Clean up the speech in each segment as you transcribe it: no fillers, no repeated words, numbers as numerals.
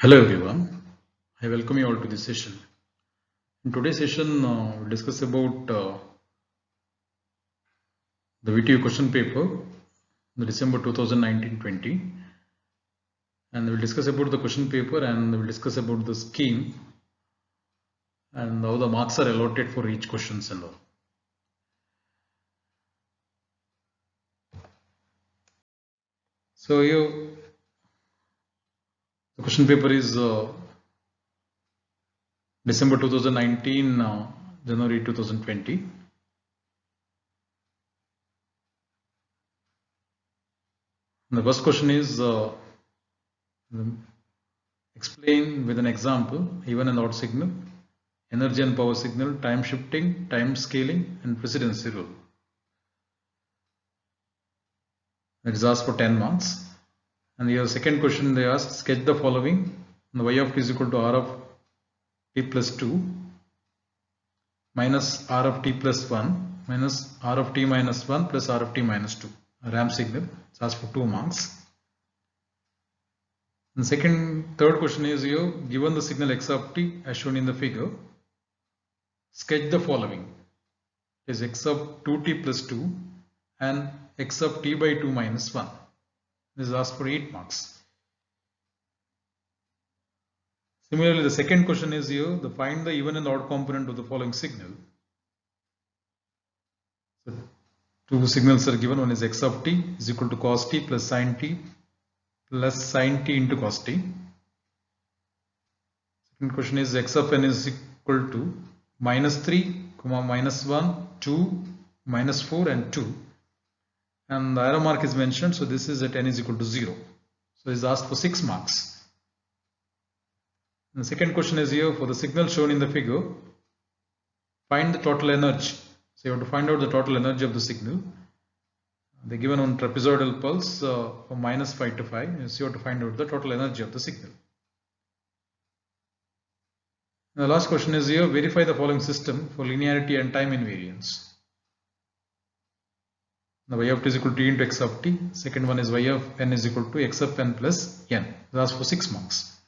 Hello everyone, I welcome you all to this session. In today's session, we'll discuss about the VTU question paper, the December 2019-20, and we'll discuss about the question paper and we'll discuss about the scheme and how the marks are allotted for each questions and all. So here, the question paper is December 2019, January 2020. And the first question is explain with an example, even and odd signal, energy and power signal, time shifting, time scaling, and precedency rule. It is asked for 10 marks. And your second question they ask, sketch the following. And y of t is equal to r of t plus 2 minus r of t plus 1 minus r of t minus 1 plus r of t minus 2. A ramp signal. It's asked for 2 marks. And third question is here, given the signal x of t as shown in the figure, sketch the following. It is x of 2t plus 2 and x of t by 2 minus 1. This is asked for 8 marks. Similarly, the second question is here, find the even and odd component of the following signal. So, two signals are given. One is x of t is equal to cos t plus sin t into cos t. Second question is x of n is equal to minus 3, minus 1, 2, minus 4 and 2. And the arrow mark is mentioned, so this is at n is equal to 0. So it is asked for 6 marks. And the second question is here, for the signal shown in the figure, find the total energy. So you have to find out the total energy of the signal. They are given on trapezoidal pulse from minus 5 to 5. So you have to find out the total energy of the signal. And the last question is here, verify the following system for linearity and time invariance. Now y of t is equal to t into x of t. Second one is y of n is equal to x of n plus n. That's for 6 marks.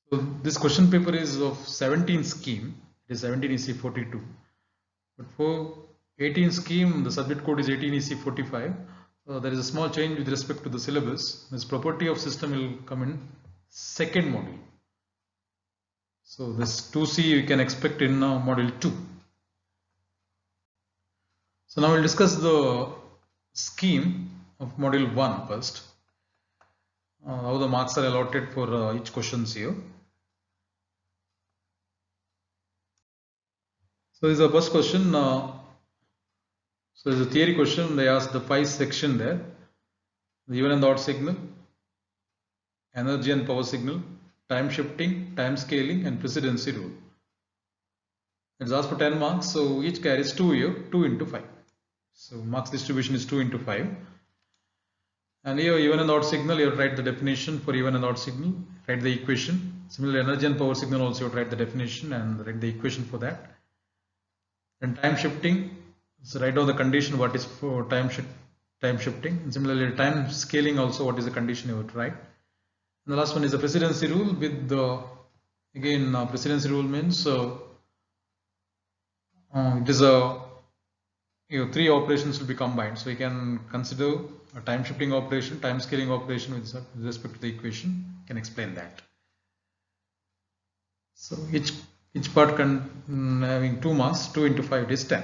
So this question paper is of 17 scheme. It is 17 EC 42. But for 18 scheme, the subject code is 18 EC 45. There is a small change with respect to the syllabus. This property of system will come in second module. So this 2C you can expect in module 2. So now we'll discuss the scheme of module 1 first. How the marks are allotted for each questions here. So this is the first question. So this is a theory question. They ask the 5 section there. The even and odd signal, energy and power signal, time shifting, time scaling, and precedency rule. It's asked for 10 marks. So each carries 2 here, 2 into 5. So marks distribution is 2 into 5. And here even and odd signal, you have to write the definition for even and odd signal, write the equation. Similarly, energy and power signal also you have to write the definition and write the equation for that. And time shifting, so write down the condition what is for time shifting. And similarly, time scaling also what is the condition you have to write. And the last one is the precedency rule with the precedency rule means it is a 3 operations will be combined. So you can consider a time shifting operation, time scaling operation with respect to the equation. You can explain that. So each part having 2 marks, 2 into 5 is 10.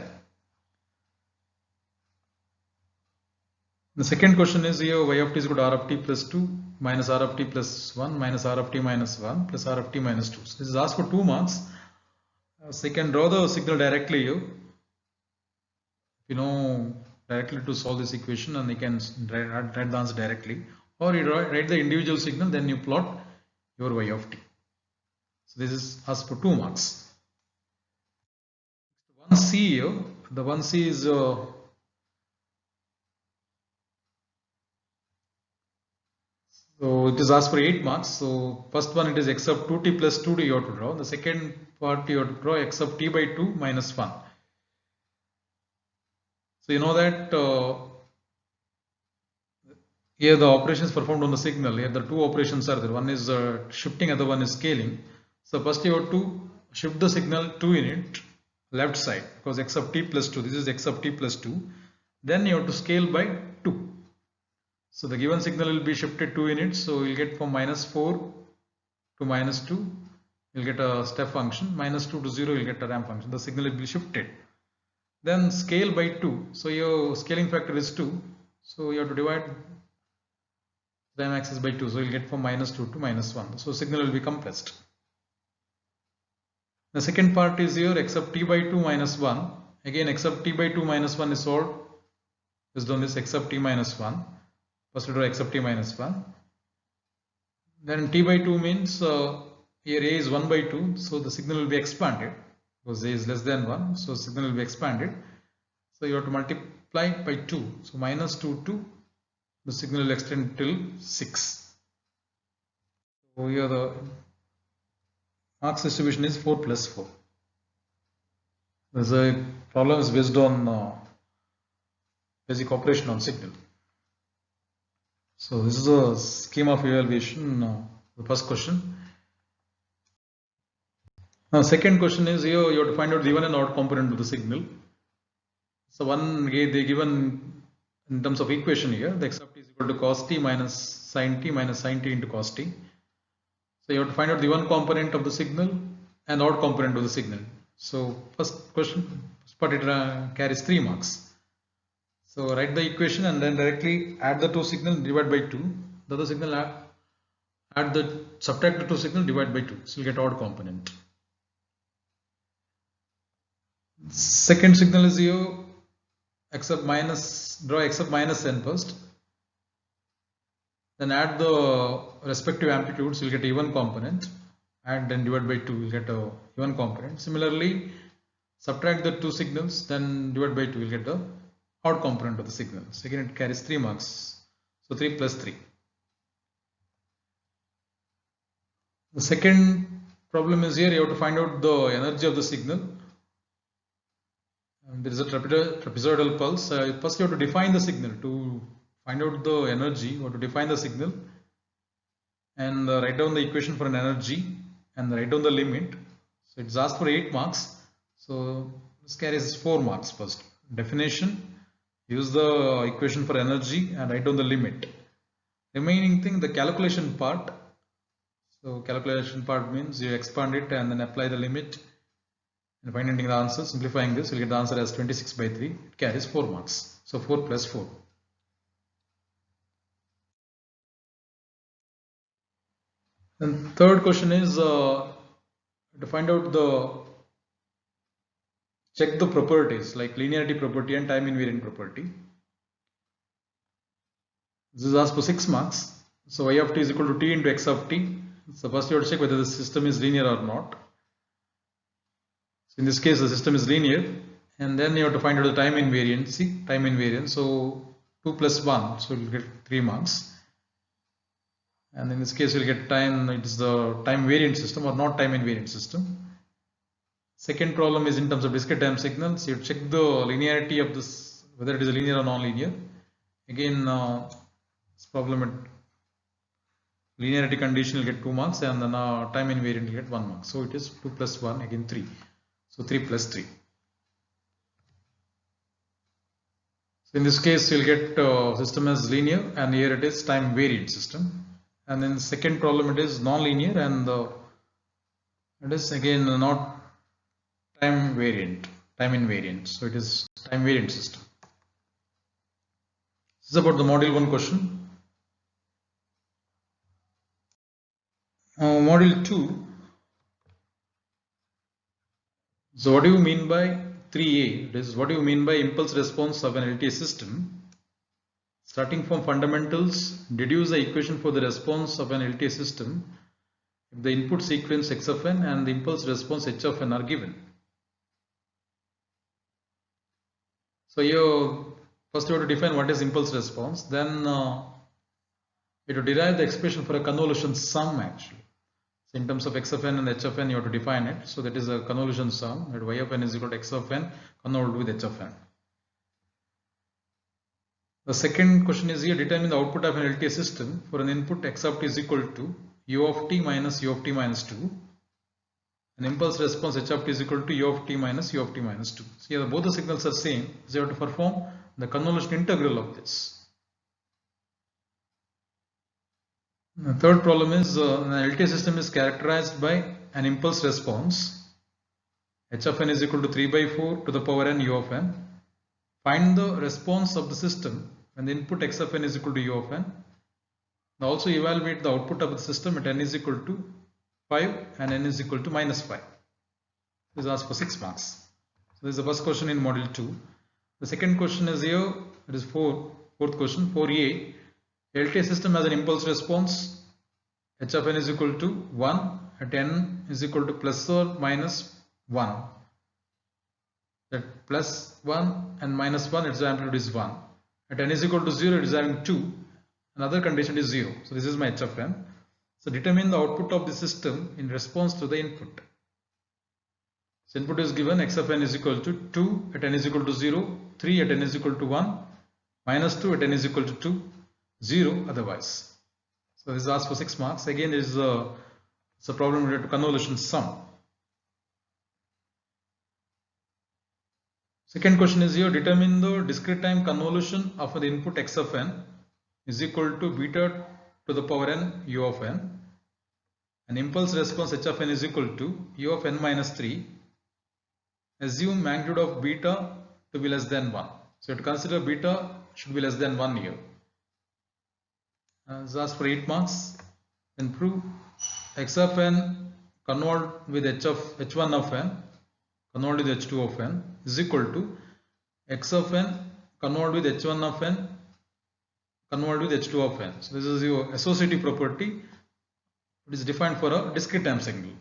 The second question is here, y of t is equal to r of t plus 2 minus r of t plus 1 minus r of t minus 1 plus r of t minus 2. So this is asked for 2 marks. So you can draw the signal directly here. You know directly to solve this equation, and you can write the answer directly. Or you write the individual signal, then you plot your y of t. So this is asked for 2 marks. 1C here, the 1C is so it is asked for 8 marks. So first one it is x of 2t plus 2 you have to draw. The second part you have to draw x of t by 2 minus 1. So you know that here the operations performed on the signal. Here the two operations are there. One is shifting, other one is scaling. So first you have to shift the signal 2 unit left side, because x of t plus 2. This is x of t plus 2. Then you have to scale by 2. So the given signal will be shifted 2 units. So you'll get from -4 to -2. You'll get a step function. -2 to 0, you'll get a ramp function. The signal will be shifted. Then scale by 2. So your scaling factor is 2. So you have to divide time axis by 2. So you'll get from -2 to -1. So signal will be compressed. The second part is here x of t by 2 minus 1. Again, x of t by 2 minus 1 is solved based on this x of t minus 1. First we draw x of t minus 1. Then t by 2 means here a is 1 by 2. So the signal will be expanded because a is less than 1. So signal will be expanded. So you have to multiply by 2. So -2 to the signal will extend till 6. So here the Marx distribution is 4 plus 4. There's a problem is based on basic operation on signal. So this is a scheme of evaluation, the first question. Now second question is here you have to find out the even and odd component of the signal. So one they given in terms of equation here, the x of t is equal to cos t minus sin t into cos t. So you have to find out the one component of the signal and odd component of the signal. So first question, first part it carries 3 marks. So write the equation and then directly add the two signal, divide by 2. The other signal subtract the two signal, divide by 2. So you get odd component. Second signal is here draw x of minus n first. Then add the respective amplitudes, you'll get even component. Add then divide by 2, you'll get a even component. Similarly, subtract the two signals, then divide by 2, you'll get the odd component of the signal. So again it carries 3 marks. So 3 plus 3. The second problem is here you have to find out the energy of the signal. And there is a trapezoidal pulse. First you have to define the signal. To find out the energy, you have to define the signal and write down the equation for an energy and write down the limit. So it's asked for 8 marks. So this carries 4 marks first. Definition, use the equation for energy and write down the limit. Remaining thing, the calculation part. So calculation part means you expand it and then apply the limit and finding the answer. Simplifying this, you'll get the answer as 26 by 3. It carries 4 marks. So 4 plus 4. And third question is to find out check the properties like linearity property and time invariant property. This is asked for 6 marks. So y of t is equal to t into x of t. So first you have to check whether the system is linear or not. So in this case the system is linear, and then you have to find out the time invariance. So 2 plus 1, so you will get 3 marks. And in this case you will get time, it is the time variant system or not time invariant system. Second problem is in terms of discrete time signals. You check the linearity of this, whether it is linear or non-linear. Again, this problem at linearity condition will get 2 marks, and then time invariant will get 1 mark. So it is 2 plus 1, again 3. So 3 plus 3. So in this case you will get system as linear, and here it is time variant system. And in the second problem it is non-linear, and it is again not time invariant. So it is time variant system. This is about the module 1 question. Module 2. So what do you mean by 3a? This is what do you mean by impulse response of an LTI system? Starting from fundamentals, deduce the equation for the response of an LTI system if the input sequence x of n and the impulse response h of n are given. So you first you have to define what is impulse response, then you have to derive the expression for a convolution sum actually. So in terms of x of n and h of n you have to define it. So that is a convolution sum, that y of n is equal to x of n convoluted with h of n. The second question is here, determine the output of an LTI system for an input x of t is equal to u of t minus u of t minus 2. An impulse response h of t is equal to u of t minus u of t minus 2. So here both the signals are same, so you have to perform the convolution integral of this. The third problem is an LTI system is characterized by an impulse response h of n is equal to 3 by 4 to the power n u of n. Find the response of the system when the input x of n is equal to u of n. Now also evaluate the output of the system at n is equal to 5 and n is equal to minus 5. This is asked for 6 marks. So this is the first question in module 2. The second question is here, it is fourth question, 4a. LTI system has an impulse response h of n is equal to 1 at n is equal to plus or minus 1. That plus 1 and minus 1, its amplitude is 1. At n is equal to 0, it is having 2. Another condition is 0. So this is my h of n. So determine the output of the system in response to the input. So input is given, x of n is equal to 2 at n is equal to 0, 3 at n is equal to 1, minus 2 at n is equal to 2, 0 otherwise. So this is asked for 6 marks. Again, it's a problem related to convolution sum. Second question is here, determine the discrete time convolution of the input x of n is equal to beta to the power n u of n. An impulse response h of n is equal to u of n minus 3. Assume magnitude of beta to be less than 1. So you have to consider beta should be less than 1 here. This is asked for 8 marks. Then prove x of n convolved with h1 of n convolved with h2 of n is equal to x of n convolved with h1 of n convolved with h2 of n. So this is your associative property. It is defined for a discrete time signal.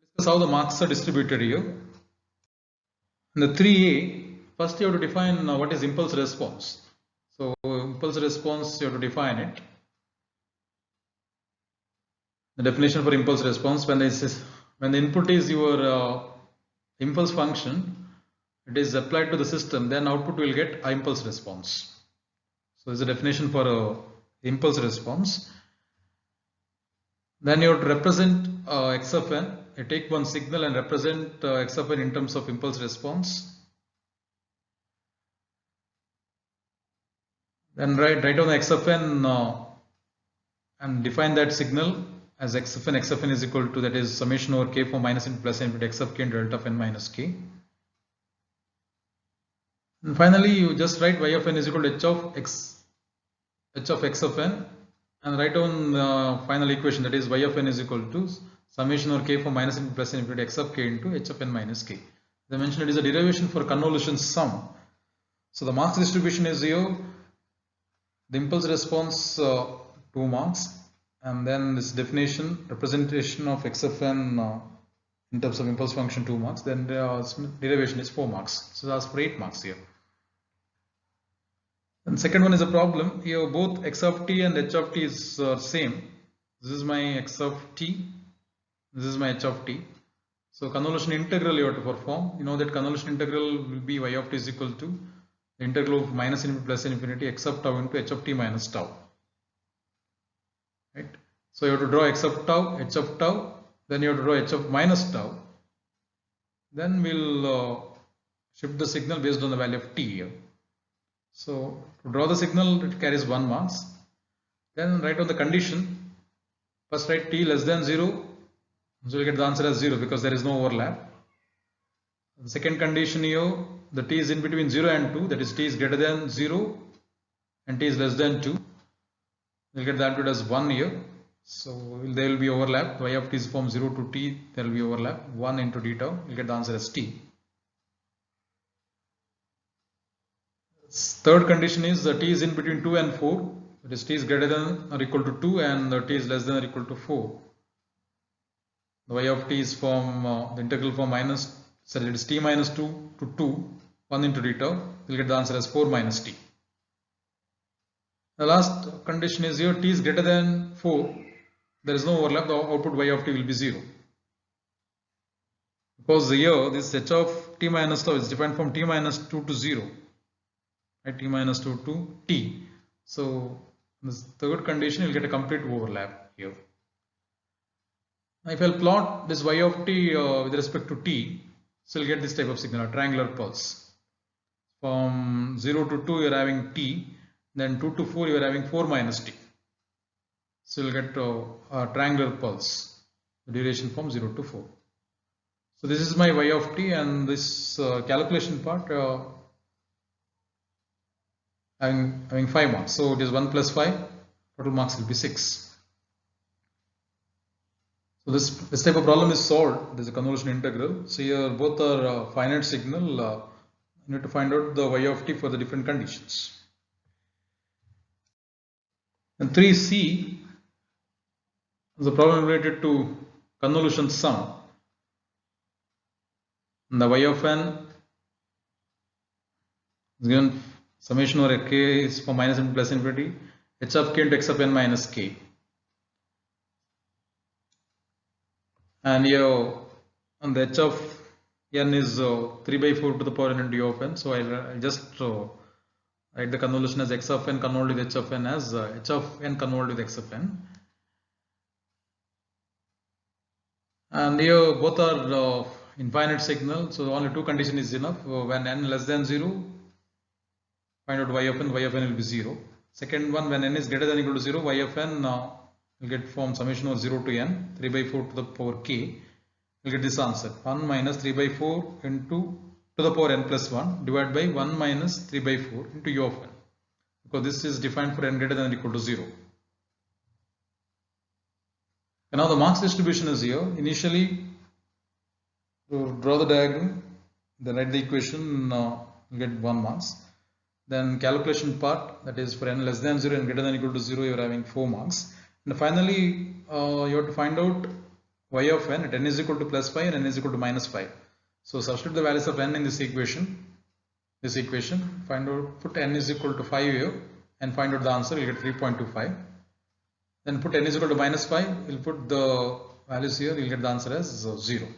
Discuss how the marks are distributed here. In the 3a, first you have to define what is impulse response. So impulse response, you have to define it. The definition for impulse response, when the input is your impulse function, it is applied to the system, then output will get a impulse response. So this is a definition for impulse response. Then you have to represent x of n. You take one signal and represent x of n in terms of impulse response. Then write down the x of n and define that signal as x of n is equal to, that is summation over k for minus n plus n with x of k and delta of n minus k. And finally you just write y of n is equal to h of x of n and write down the final equation, that is y of n is equal to summation over k for minus n plus n with x of k into h of n minus k. As I mentioned, it is a derivation for convolution sum. So the marks distribution is here. The impulse response 2 marks, and then this definition representation of x of n in terms of impulse function 2 marks, then the derivation is 4 marks. So that's for 8 marks here. And second one is a problem. Here both x of t and h of t is same. This is my x of t, this is my h of t. So convolution integral you have to perform. You know that convolution integral will be y of t is equal to the integral of minus infinity plus infinity x of tau into h of t minus tau. Right? So you have to draw x of tau, h of tau, then you have to draw h of minus tau. Then we'll shift the signal based on the value of t here. So to draw the signal, it carries 1 marks. Then write on the condition. First write t less than 0. So you get the answer as 0 because there is no overlap. The second condition here, the t is in between 0 and 2, that is t is greater than 0 and t is less than 2. We'll get the amplitude as 1 here. So there will be overlap. Y of t is from 0 to t, there will be overlap. 1 into d tau, we'll get the answer as t. Third condition is the t is in between 2 and 4, that is t is greater than or equal to 2 and the t is less than or equal to 4. The y of t is from the integral from it is t minus 2 to 2, 1 into d tau, we'll get the answer as 4 minus t. The last condition is here t is greater than 4, there is no overlap, the output y of t will be 0. Because here this h of t minus tau is defined from t minus 2 to 0, right? T minus 2 to t. So in this third condition, you'll get a complete overlap here. Now if I'll plot this y of t with respect to t, so you'll get this type of signal, a triangular pulse. From 0 to 2, you're having t, then 2 to 4, you're having 4 minus t. So you'll get a triangular pulse, the duration from 0 to 4. So this is my y of t, and this calculation part having 5 marks. So it is 1 plus 5, total marks will be 6. So this type of problem is solved. There is a convolution integral. So here both are finite signal. You need to find out the y of t for the different conditions. And 3c is a problem related to convolution sum. And the y of n is given summation over k is from minus and plus infinity, h of k into x of n minus k. And here on the h of n is 3 by 4 to the power n into u of n. So I'll just write the convolution as x of n convolved with h of n as h of n convolved with x of n. And here both are infinite signal. So only two conditions is enough. When n less than 0, find out y of n will be 0. Second one, when n is greater than or equal to 0, y of n will get from summation over 0 to n, 3 by 4 to the power k. We'll get this answer, 1 minus 3 by 4 into to the power n plus 1 divided by 1 minus 3 by 4 into u of n, because this is defined for n greater than or equal to 0. And now the marks distribution is here. Initially, to draw the diagram, then write the equation, you get 1 marks. Then calculation part, that is for n less than 0 and greater than or equal to 0, you are having 4 marks. And finally, you have to find out y of n at n is equal to plus 5 and n is equal to minus 5. So substitute the values of n in this equation, find out, put n is equal to 5 here and find out the answer, you'll get 3.25. Then put n is equal to minus 5, you'll put the values here, you'll get the answer as 0.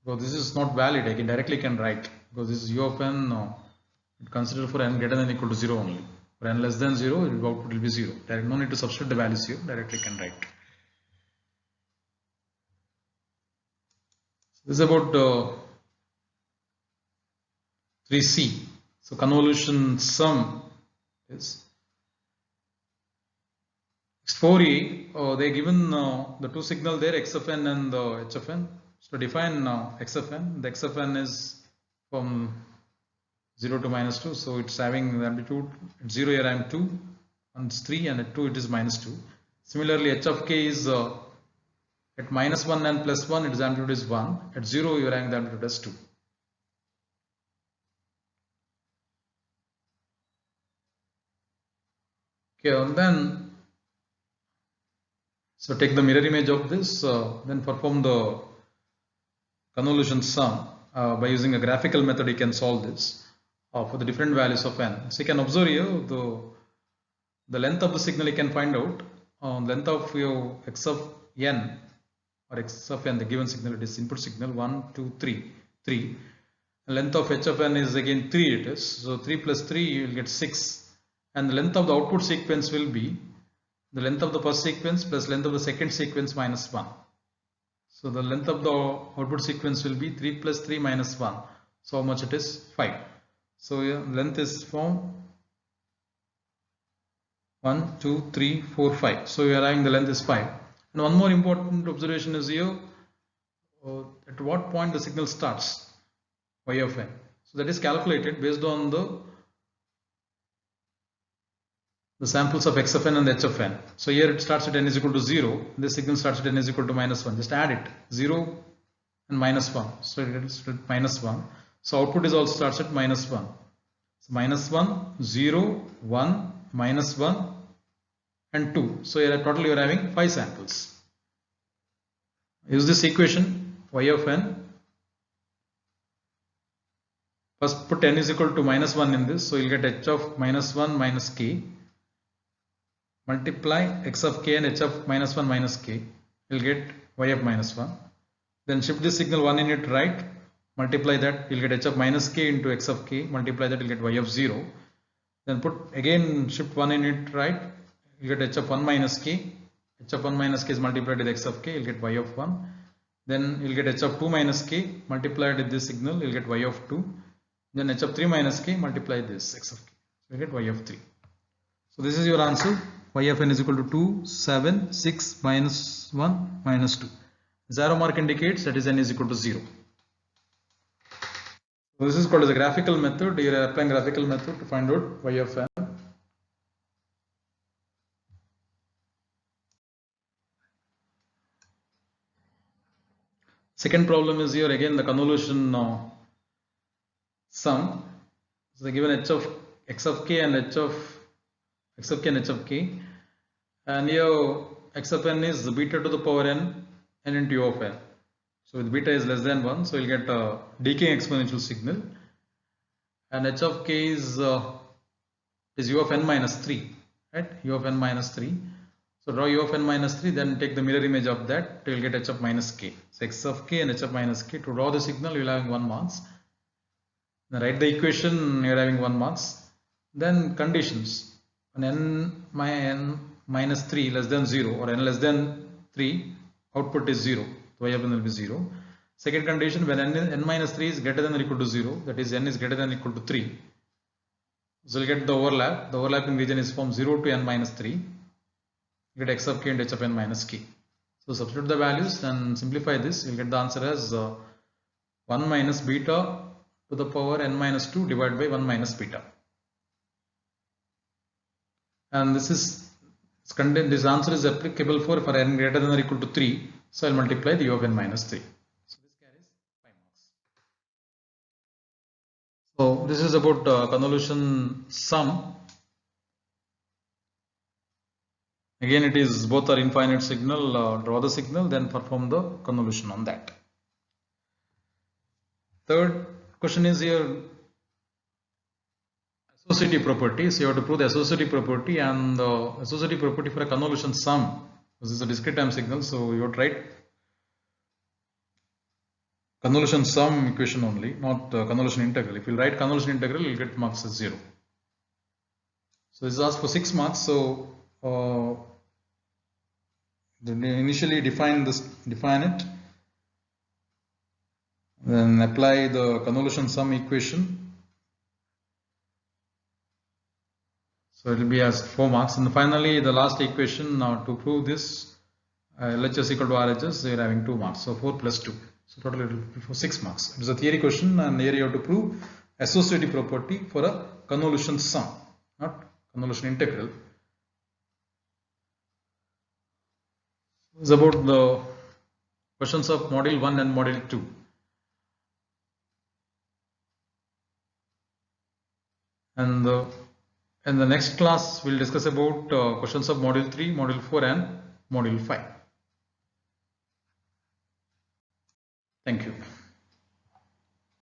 So this is not valid, I can directly write, because this is u of n, consider for n greater than or equal to 0 only. For n less than 0, output will be 0. No need to substitute the values here, directly can write. So this is about 3c. So convolution sum is 4a. They given the two signal there, x of n and h of n. So define x of n. The x of n is from 0 to minus 2, so it's having the amplitude at 0 here I am 2, and it's 3, and at 2 it is minus 2. Similarly, h of k is at minus 1 and plus 1, its amplitude is 1. At 0 you are having the amplitude as 2. Okay, and then so take the mirror image of this, then perform the convolution sum. By using a graphical method you can solve this. For the different values of n. So you can observe here the length of the signal you can find out. Length of your x of n or x of n, the given signal, it is input signal 1, 2, 3. The length of h of n is again 3 it is. So 3 plus 3 you will get 6. And the length of the output sequence will be the length of the first sequence plus length of the second sequence minus 1. So the length of the output sequence will be 3 plus 3 minus 1. So how much it is? 5. So yeah, length is from 1, 2, 3, 4, 5. So you are having the length is 5. And one more important observation is here, at what point the signal starts, y of n. So that is calculated based on the samples of x of n and h of n. So here it starts at n is equal to 0. This signal starts at n is equal to minus 1. Just add it, 0 and minus 1. So it is minus 1. So output is also starts at minus 1. So minus 1, 0, 1, minus 1 and 2. So here total you are having 5 samples. Use this equation y of n. First put n is equal to minus 1 in this. So you will get h of minus 1 minus k. Multiply x of k and h of minus 1 minus k. You will get y of minus 1. Then shift this signal 1 in it right. multiply that, you'll get h of minus k into x of k, multiply that, you'll get y of 0. Then put again, shift 1 in it, right? You'll get h of 1 minus k. H of 1 minus k is multiplied with x of k, you'll get y of 1. Then you'll get h of 2 minus k, multiplied with this signal, you'll get y of 2. Then h of 3 minus k, multiply this x of k. So you get y of 3. So this is your answer. Y of n is equal to 2, 7, 6, minus 1, minus 2. 0 mark indicates that is n is equal to 0. So this is called as a graphical method. You are applying graphical method to find out y of n. Second problem is here again the convolution sum. So they given h of x of k and h of x of k and h of k, and here x of n is beta to the power n into u of n. So with beta is less than 1, so you'll get a decaying exponential signal, and h of k is u of n minus 3, right? U of n minus 3. So draw u of n minus 3, then take the mirror image of that, you will get h of minus k. So x of k and h of minus k. To draw the signal, you will having 1 marks. Then write the equation, you are having 1 marks. Then conditions: when n minus 3 less than 0 or n less than 3, output is 0. So y of n will be 0. Second condition: when n minus 3 is greater than or equal to 0, that is n is greater than or equal to 3. So you will get the overlap. The overlapping region is from 0 to n minus 3. You get x of k and h of n minus k. So substitute the values and simplify this. You will get the answer as 1 minus beta to the power n minus 2 divided by 1 minus beta. And this answer is applicable for n greater than or equal to 3. So I will multiply the u of n minus 3. So this carries 5 marks. So this is about convolution sum. Again, it is both are infinite signal. Draw the signal, then perform the convolution on that. Third question is here associative property. So you have to prove the associative property, and the associative property for a convolution sum. This is a discrete time signal, so you have to write convolution sum equation only, not convolution integral. If you write convolution integral, you will get marks as 0. So this is asked for 6 marks. So initially define it, then apply the convolution sum equation. So it will be as 4 marks, and finally the last equation. Now to prove this, LHS equal to RHS, they are having 2 marks. So 4 plus 2. So total it will be for 6 marks. It is a theory question, and here you have to prove associative property for a convolution sum, not convolution integral. This is about the questions of module 1 and module 2. And in the next class, we will discuss about questions of module 3, module 4 and module 5. Thank you.